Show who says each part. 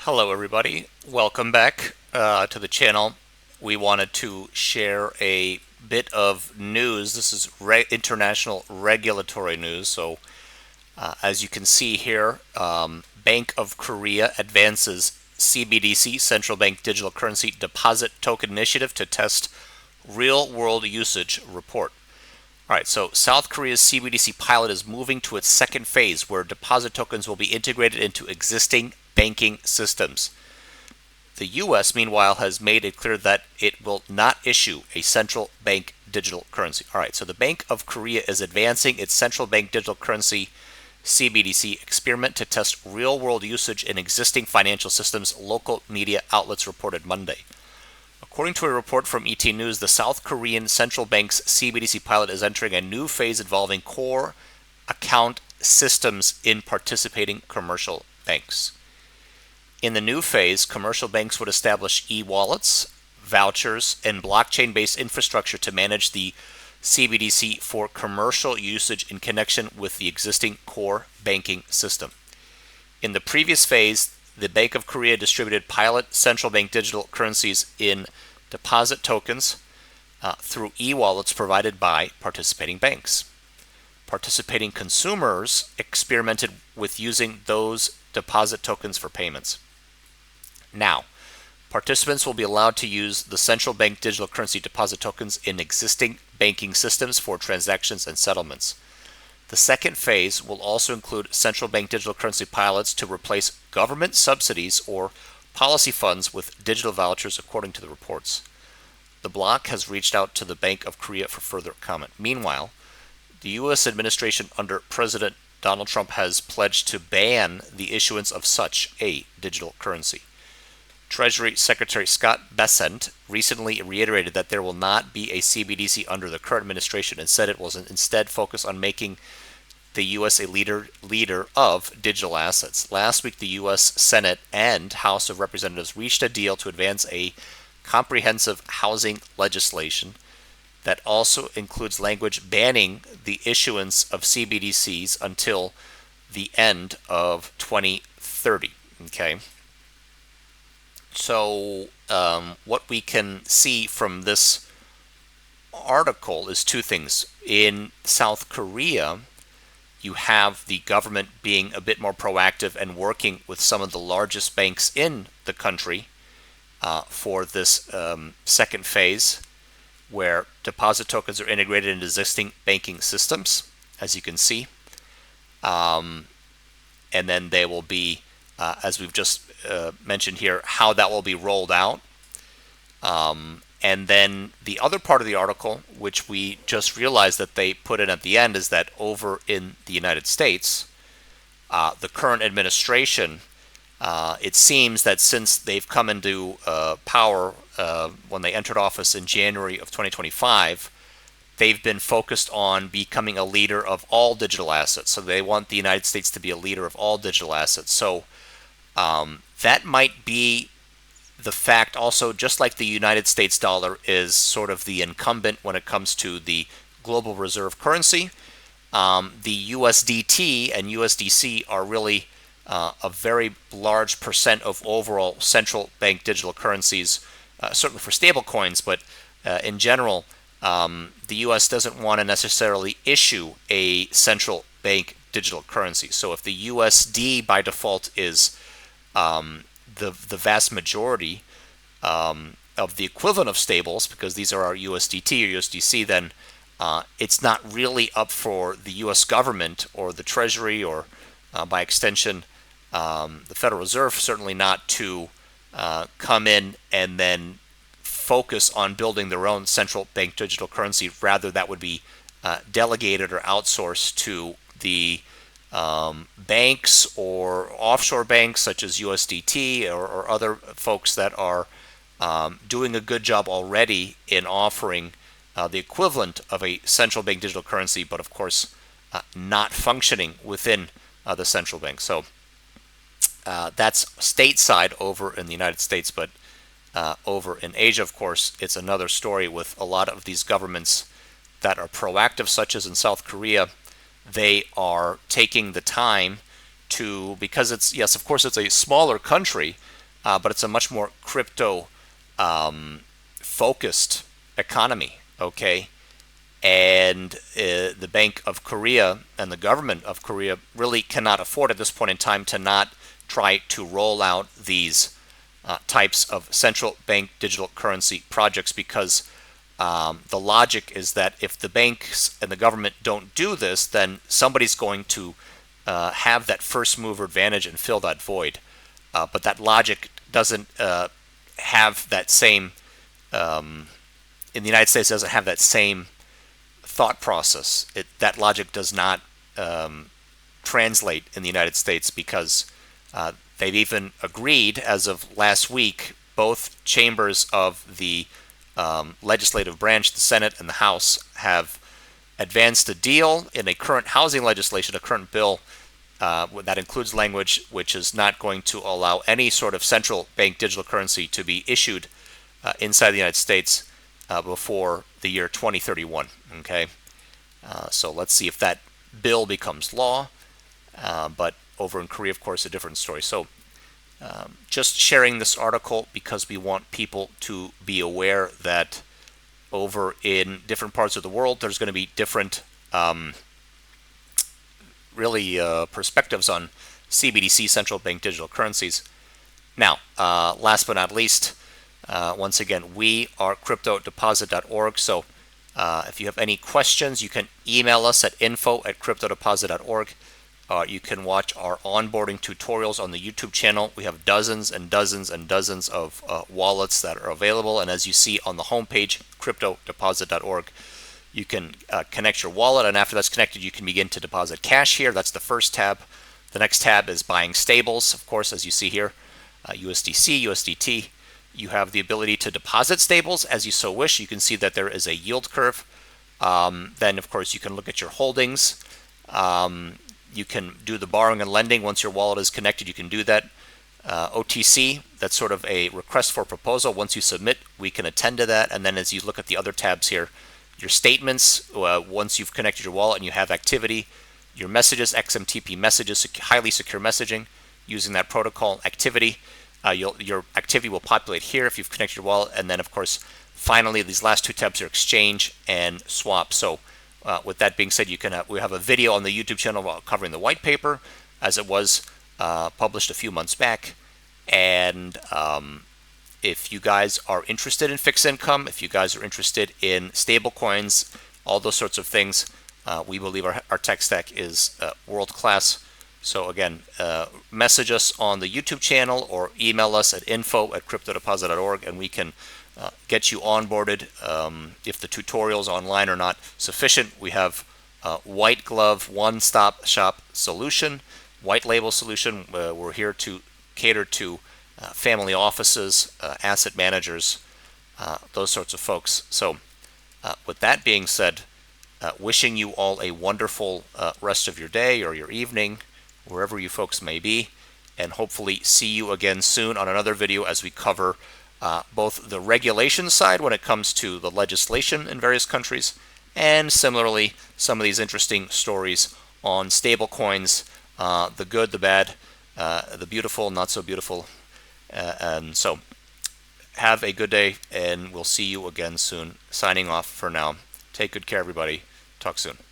Speaker 1: Hello everybody, welcome back to the channel. We wanted to share a bit of news. This is international regulatory news. So as you can see here, Bank of Korea advances CBDC, Central Bank Digital Currency Deposit Token Initiative to test real-world usage report. All right, so South Korea's CBDC pilot is moving to its second phase where deposit tokens will be integrated into existing banking systems. The U.S., meanwhile, has made it clear that it will not issue a central bank digital currency. All right, so the Bank of Korea is advancing its central bank digital currency CBDC experiment to test real-world usage in existing financial systems, local media outlets reported Monday. According to a report from ET News, the South Korean central bank's CBDC pilot is entering a new phase involving core account systems in participating commercial banks. In the new phase, commercial banks would establish e-wallets, vouchers, and blockchain-based infrastructure to manage the CBDC for commercial usage in connection with the existing core banking system. In the previous phase, the Bank of Korea distributed pilot central bank digital currencies in deposit tokens through e-wallets provided by participating banks. Participating consumers experimented with using those deposit tokens for payments. Now, participants will be allowed to use the central bank digital currency deposit tokens in existing banking systems for transactions and settlements. The second phase will also include central bank digital currency pilots to replace government subsidies or policy funds with digital vouchers, according to the reports. The bloc has reached out to the Bank of Korea for further comment. Meanwhile, the U.S. administration under President Donald Trump has pledged to ban the issuance of such a digital currency. Treasury Secretary Scott Bessent recently reiterated that there will not be a CBDC under the current administration and said it will instead focus on making the U.S. a leader of digital assets. Last week, the U.S. Senate and House of Representatives reached a deal to advance a comprehensive housing legislation that also includes language banning the issuance of CBDCs until the end of 2030. Okay. So what we can see from this article is two things. In South Korea, you have the government being a bit more proactive and working with some of the largest banks in the country for this second phase, where deposit tokens are integrated into existing banking systems, as you can see. And then they will be, as we've just mentioned here, how that will be rolled out. And then the other part of the article, which we just realized that they put in at the end, is that over in the United States, the current administration, it seems that since they've come into power when they entered office in January of 2025, they've been focused on becoming a leader of all digital assets. So they want the United States to be a leader of all digital assets. So that might be the fact also, just like the United States dollar is sort of the incumbent when it comes to the global reserve currency, the USDT and USDC are really a very large percent of overall central bank digital currencies, certainly for stable coins, but in general, the US doesn't want to necessarily issue a central bank digital currency. So if the USD by default is the vast majority of the equivalent of stables, because these are our USDT or USDC, then it's not really up for the US government or the Treasury or by extension the Federal Reserve, certainly not, to come in and then focus on building their own central bank digital currency. Rather, that would be delegated or outsourced to the banks or offshore banks such as USDT or other folks that are doing a good job already in offering the equivalent of a central bank digital currency, but of course not functioning within the central bank. So that's stateside over in the United States, but over in Asia, of course, it's another story with a lot of these governments that are proactive, such as in South Korea. They are taking the time to, because it's, yes, of course, it's a smaller country, but it's a much more crypto focused economy, okay? And the Bank of Korea and the government of Korea really cannot afford at this point in time to not try to roll out these types of central bank digital currency projects, because the logic is that if the banks and the government don't do this, then somebody's going to have that first mover advantage and fill that void. But that logic doesn't have that same, in the United States, doesn't have that same thought process. That logic does not translate in the United States, because they've even agreed, as of last week, both chambers of the legislative branch, the Senate and the House, have advanced a deal in a current housing legislation, a current bill that includes language which is not going to allow any sort of central bank digital currency to be issued inside the United States before the year 2031. Okay, so let's see if that bill becomes law. But over in Korea, of course, a different story. So just sharing this article because we want people to be aware that over in different parts of the world, there's going to be different perspectives on CBDC, central bank digital currencies. Now, last but not least, once again, we are cryptodeposit.org. So if you have any questions, you can email us at info@cryptodeposit.org. You can watch our onboarding tutorials on the YouTube channel. We have dozens and dozens and dozens of wallets that are available. And as you see on the homepage, cryptodeposit.org, you can connect your wallet. And after that's connected, you can begin to deposit cash here. That's the first tab. The next tab is buying stables, of course, as you see here, USDC, USDT. You have the ability to deposit stables as you so wish. You can see that there is a yield curve. Then, of course, you can look at your holdings. You can do the borrowing and lending. Once your wallet is connected, you can do that. OTC, that's sort of a request for proposal. Once you submit, we can attend to that. And then as you look at the other tabs here, your statements, once you've connected your wallet and you have activity, your messages, XMTP messages, highly secure messaging using that protocol activity. Your activity will populate here if you've connected your wallet. And then, of course, finally, these last two tabs are exchange and swap. So with that being said, we have a video on the YouTube channel covering the white paper as it was published a few months back. And if you guys are interested in fixed income, if you guys are interested in stable coins, all those sorts of things, we believe our tech stack is world class. So again, message us on the YouTube channel or email us at info@cryptodeposit.org, and we can get you onboarded. If the tutorials online are not sufficient, we have white glove, one-stop shop solution, white label solution. We're here to cater to family offices, asset managers, those sorts of folks. So with that being said, wishing you all a wonderful rest of your day or your evening, wherever you folks may be, and hopefully see you again soon on another video as we cover both the regulation side when it comes to the legislation in various countries, and similarly some of these interesting stories on stable coins, the good, the bad, the beautiful, not so beautiful. And so have a good day, and we'll see you again soon. Signing off for now. Take good care, everybody. Talk soon.